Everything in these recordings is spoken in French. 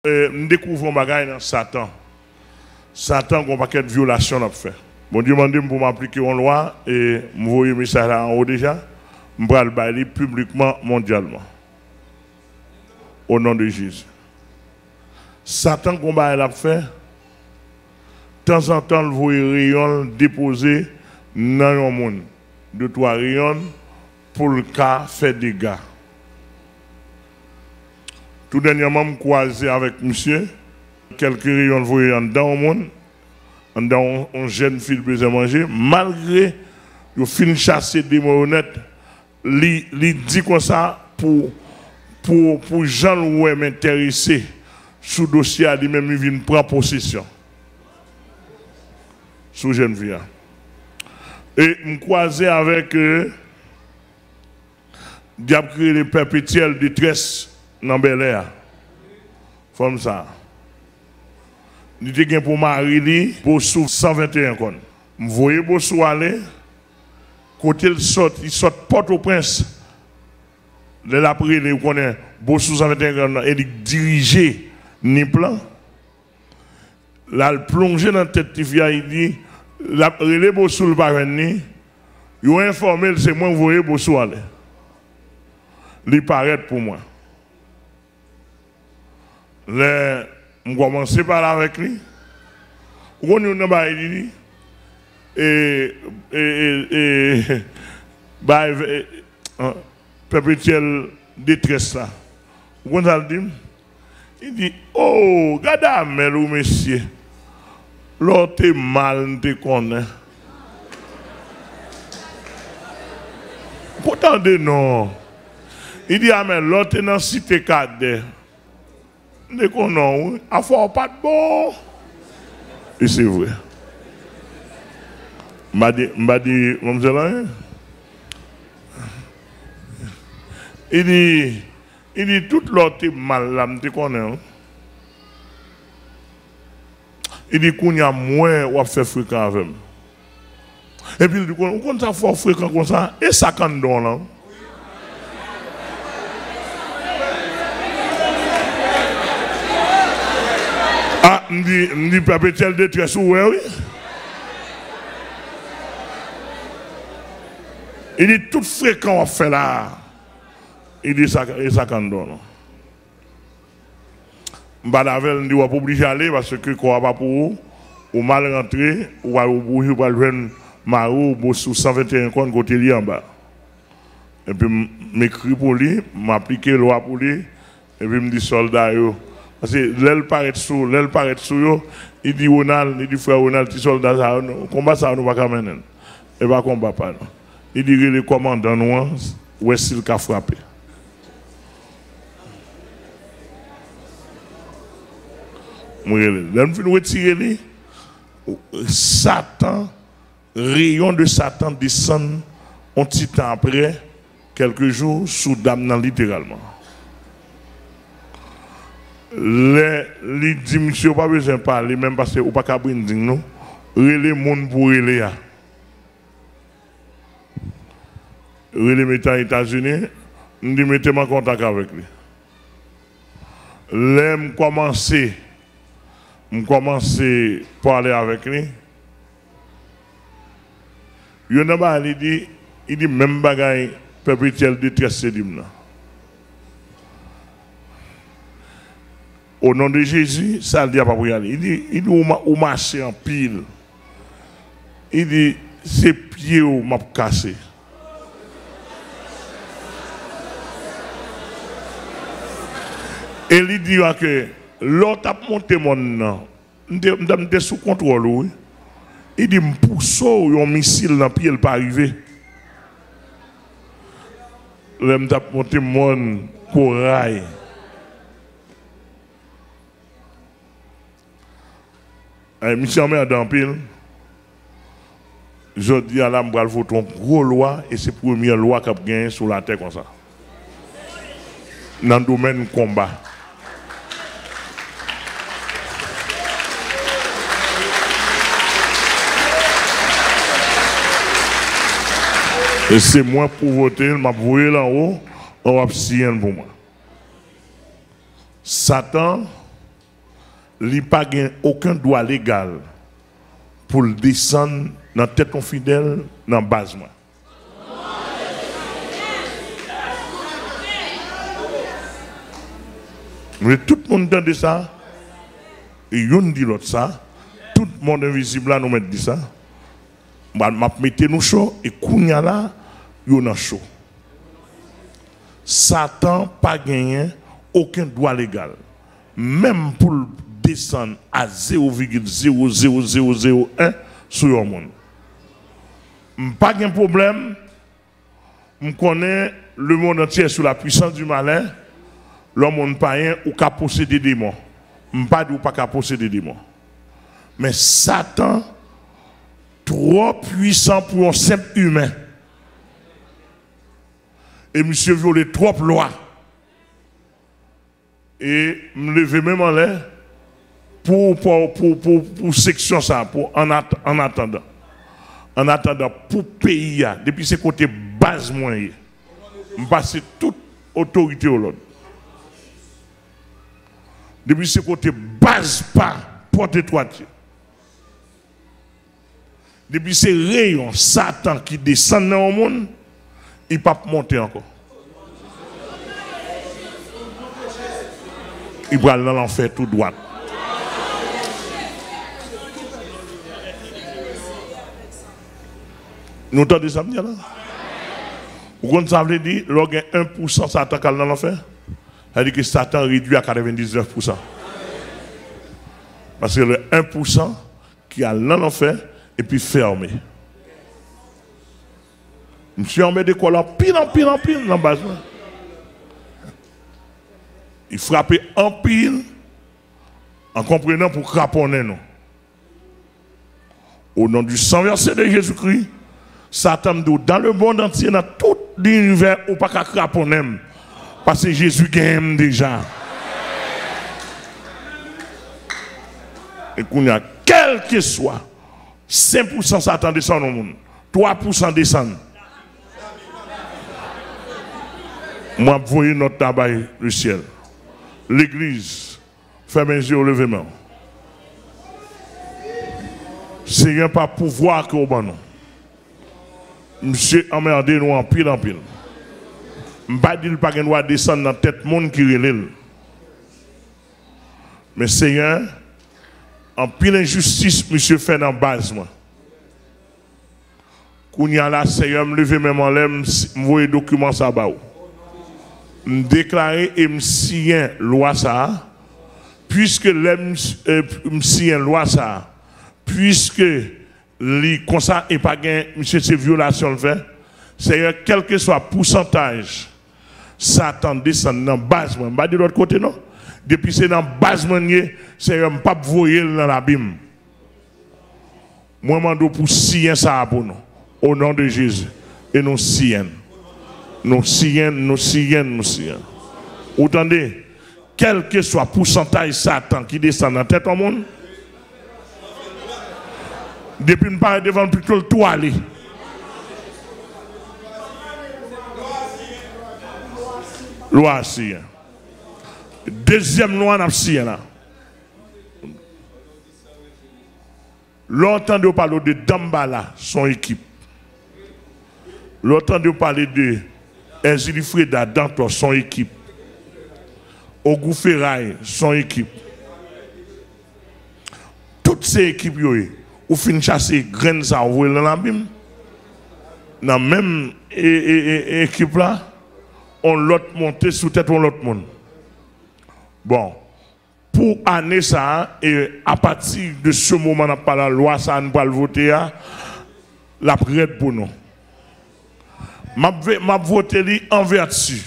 Nous découvrons bagay dans Satan. Satan a un paquet de violations à faire. Bon Dieu m'a demandé pour m'appliquer une loi et m'envoyer un message là en haut déjà. Je vais le bailler publiquement, mondialement. Au nom de Jésus. Satan combat l'a fait. De temps en temps, le voit rayon déposé dans le monde. 2-3 rayons pour le cas faire des dégâts. Tout dernièrement, je me croisé avec monsieur. Quelques rayons voyaient dans le monde. Dans une jeune fille besoin de manger. Malgré le fin chasser des marionnettes, il dit comme ça pour Jean Loué m'intéresser sur le dossier, lui-même il vient prendre possession. Sous jeune fille. Et je me croisé avec diable créé les perpétuelles détresse dans Bel Air. Comme ça. Il était pour Marie, pour sous 121 kon. Je voyais Bossou aller, côté il sort Port-au-Prince. De l'après, il connaît Bossou 121 kon, et il dirigeait ni plan. Là, il plongeait dans la tête de Tifia, il dit, il Bossou le parvenu, il a informé, c'est moi qui voyais Bossou aller. Il paraît pour moi. Je commence par là avec lui. On dit perpétuelle détresse là. On dit, il dit, oh, regarde mère ou monsieur, l'autre est mal, te connaît. Pourtant, non. Il dit, ah, mais l'autre est dans la cité cadre. Ne connaissons pas, il pas de bon. Et c'est vrai. M'a dit, il dit, tout l'autre est mal là, je connais. Il dit qu'on y a moins ou à faire fréquent avec. Et puis il dit, on ça fait fréquent comme ça, et ça quand on là. Ah, me dit perpétuel détresse, oui. Il dit tout fréquent on fait là. Il dit ça quand donne. Mbadavel me dit on va pas obligé aller parce que quoi pas pour ou mal rentrer ou va au bout ou va joindre Marou Bossou 121 compte côté li en bas. Et puis m'écrit pour lui, m'appliquer loi pour lui et puis me dit soldat yo. Parce que l'aile paraît sous yo, il dit Ronald, il dit frère Ronald, petit soldat ça, combat ça nous pas qu'à mener. Et pas combat pas. Il dit le commandant nous, où est-ce qu'il a frappé. Nous retirer Satan, rayon de Satan descend un petit temps après, quelques jours, sous dame littéralement. Les dit monsieur pas besoin de parler même parce que ou pas qu'à brinding nous relé monde pour relé mettre aux États-Unis nous dit mettez-moi en contact avec lui l'aime commencer à parler avec lui il dit même bagaille perpétuel détresse c'est dit. Au nom de Jésus, ça ne dit pas pour y aller. Il dit, ou marcher en pile. Il dit, c'est pieds ou m'a cassé. Et il dit que l'autre a monté mon nom. Je suis sous contrôle. Il dit, je pousse un missile dans le pied, il ne pas arriver. Je suis monté mon corail. Monsieur Mère d'Ampil, je dis à l'âme, il faut une grosse loi et c'est la première loi qui a gagné sur la terre comme ça. Dans le domaine du combat. Et c'est moi pour voter, je vais voyer là-haut, on va signer pour moi. Satan il n'a pas aucun droit légal pour le descendre dans la tête fidèle, dans la base. Mais tout le monde dit ça, et yon dit l'autre ça, tout le monde invisible là nous met dit ça. Je mettez nous chaud, et kounya là, yon a chaud. Satan pas gagné aucun droit légal. Même pour descendre à 0,00001 sur le monde. Pas de problème. Je connais le monde entier sous la puissance du malin. L'homme païen ou qu'à posséder des démons. Pas de ou pas qu'à posséder des démons. Mais Satan, trop puissant pour un simple humain. Et monsieur violé trop lois. Et me lever même en l'air pour section ça, en attendant. En attendant, pour pays, depuis ce côté base moyen, je passe toute autorité au l'autre. Depuis ce côté base pas, porte-toi. Depuis ces rayons, Satan qui descend dans le monde, il ne peut pas monter encore. Il va dans l'enfer tout droit. Nous entendons ça là? Vous comprenez ça veut dire, lorsqu'il y a 1% Satan qui est dans l'enfer, ça veut dire que Satan réduit à 99%. Parce que le 1% qui est dans l'enfer et puis fermé. Monsieur en met des colons pile dans le bas. Il frappe en pile en comprenant pour craponner nous. Au nom du sang versé de Jésus-Christ, Satan dans le monde entier, dans tout l'univers, ou pas qu'à craponner. Parce que Jésus gagne déjà. Et qu'on y a, quel que soit, 5% Satan descend au monde, 3% descend. Moi, vous voyez notre tabac, le ciel. L'église, fait mes yeux au levement. C'est pas pouvoir que au bon. Monsieur emmerdé nous en pile. Je ne pas dire pas qu'il doit descendre dans la tête monde qui relève. Mais Seigneur, en pile injustice, monsieur fait dans la base. Quand il y a là, Seigneur, me lever même en l'air, me voyez document ça bas. Me déclarer et me signer loi ça, puisque me signer loi ça, puisque les constats et pas gain, monsieur, ces violations le fait, Seigneur, quel que soit le pourcentage, Satan descend dans la base, pas de l'autre côté, non? Depuis c'est dans la base, Seigneur, je ne pas voyer dans l'abîme. Moi, je demande pour signer ça pour nous, au nom de Jésus, et nous signons. Nous signons. Vous entendez? Quel que soit le pourcentage Satan qui descend dans la tête au monde, depuis nous parler devant plutôt le toit. Loi sienne. Deuxième loi n'a pas. Longtemps de parler de Dambala, son équipe. Longtemps de parler de Enzilifreda Dantor, son équipe. Ogou Ferraille, son équipe. Toutes ces équipes, ou fin chasser graines à ouvrir dans l'abîme. Dans la même équipe là, on l'autre monté sous tête on l'autre monde. Bon, pour année ça, et à partir de ce moment, on n'a pas la loi, ça ne va le voter, la prière pour nous. M'a voté en vertu.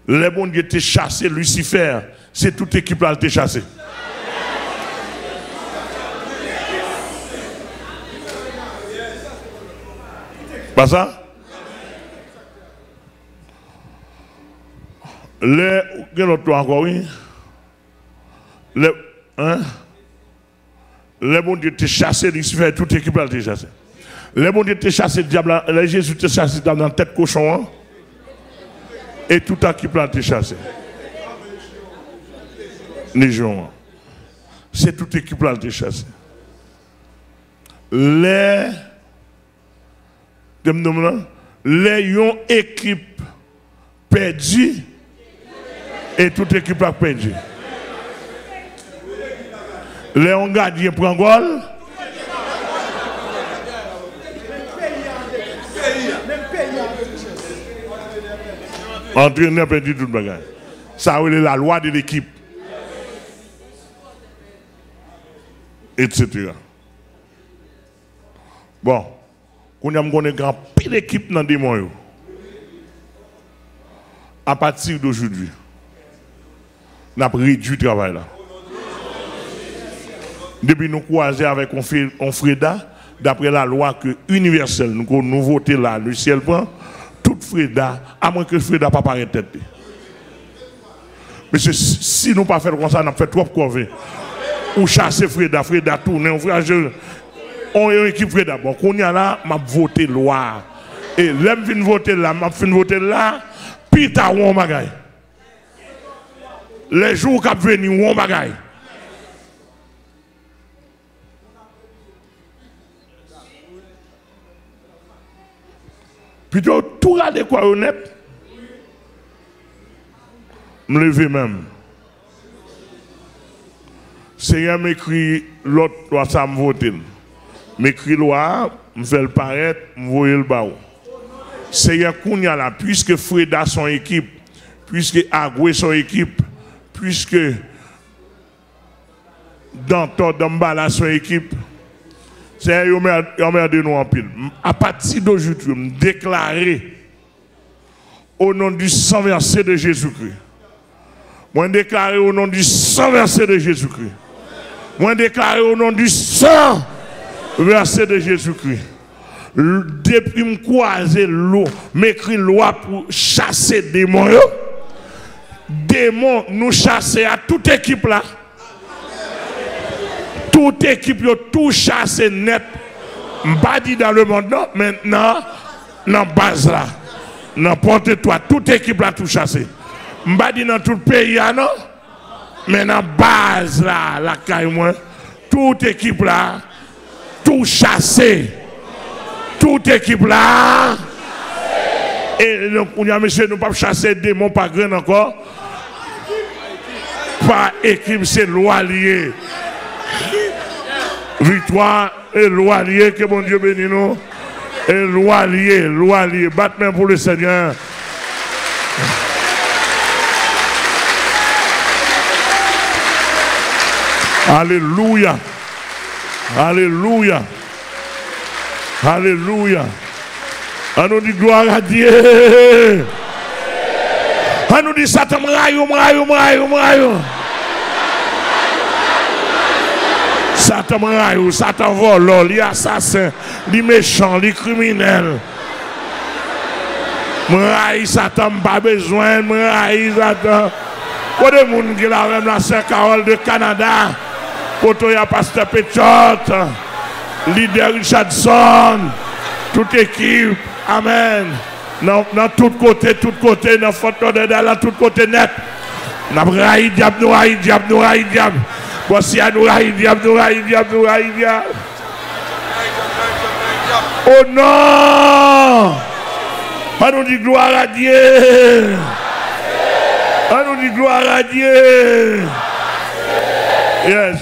Les bons Dieu étaient chassés, Lucifer, c'est toute équipe là qui était chassée. Pas ça? Les encore, oui. Les bons Dieu étaient chassés, Lucifer, toute équipe là était chassée. Les bons Dieu étaient chassés, diable, les Jésus étaient chassés dans la tête cochon, et toute équipe là était chassée. Légion. c'est toute équipe là qui chasse. Les yon équipe perdue et toute équipe a perdu. Les on gardien prend goal. Entraîneur perdu tout le bagage. Ça c'est la loi de l'équipe. Etc. Bon, on a une grande pile d'équipe dans des mois. À partir d'aujourd'hui, on a réduit le travail là. Depuis nous croiser avec un Freda, d'après la loi universelle, nous votons là, le ciel prend, tout Freda, à moins que Freda ne pas tête. Mais si nous ne pas faire comme ça, nous fait trop cover. Ou chasser Freda, Freda tourner, on frère, on est une équipe Freda. Bon, qu'on y a là, m'a voté loi. Et l'aime fin voter là, m'a fin voter là, puis t'as un bagaille. Les jours qui viennent, on bagaille. Plutôt tout regarder quoi honnête. Me lever même. Seigneur m'écrit l'autre loi ça me vote. M'écrit loi, me fait le paraître, me voyer le bas. Seigneur Kounia là, puisque Freda son équipe, puisque Agoué son équipe, puisque Danton Dambala son équipe, Seigneur m'a de nous en pile. À partir d'aujourd'hui, me déclarer au nom du sang versé de Jésus-Christ. Moi déclarer au nom du sang versé de Jésus-Christ. Moi déclarer au nom du sang versé de Jésus-Christ. Depuis me croiser l'eau, m'écrit loi pour chasser des démons. Démons nous chasser à toute équipe là. Toute équipe tout chassé net. M'pas dit dans le monde non, maintenant dans base là. N'importe toi, toute équipe là tout chassé. M'pas dit dans tout le pays non. Mais dans base là, la caille moi, toute équipe là tout chassé. Toute équipe là. Et donc, on a monsieur, nous ne pouvons pas chasser des démons pas grand encore. Pas équipe, c'est loi liée. Victoire et loi liée, que mon Dieu bénisse nous. Et loi liée. Battement pour le Seigneur. Alléluia. Alléluia. Alléluia. On nous dit gloire à Dieu. On nous dit Satan m'raille. Satan m'raille, Satan vole, les assassins, les méchants, les criminels. M'raille, Satan pas besoin, m'raille, Satan. Pour des gens qui ont même la Saint-Carole de Canada, pour toi, il y a Pasteur Péchotte. Leader Richardson, toute équipe, amen. Dans tout côté, dans photo de dans tout côté net. Nous raï diable. Voici à nous raï diable. Oh non! On nous dit gloire à Dieu. On nous dit gloire à Dieu. Yes.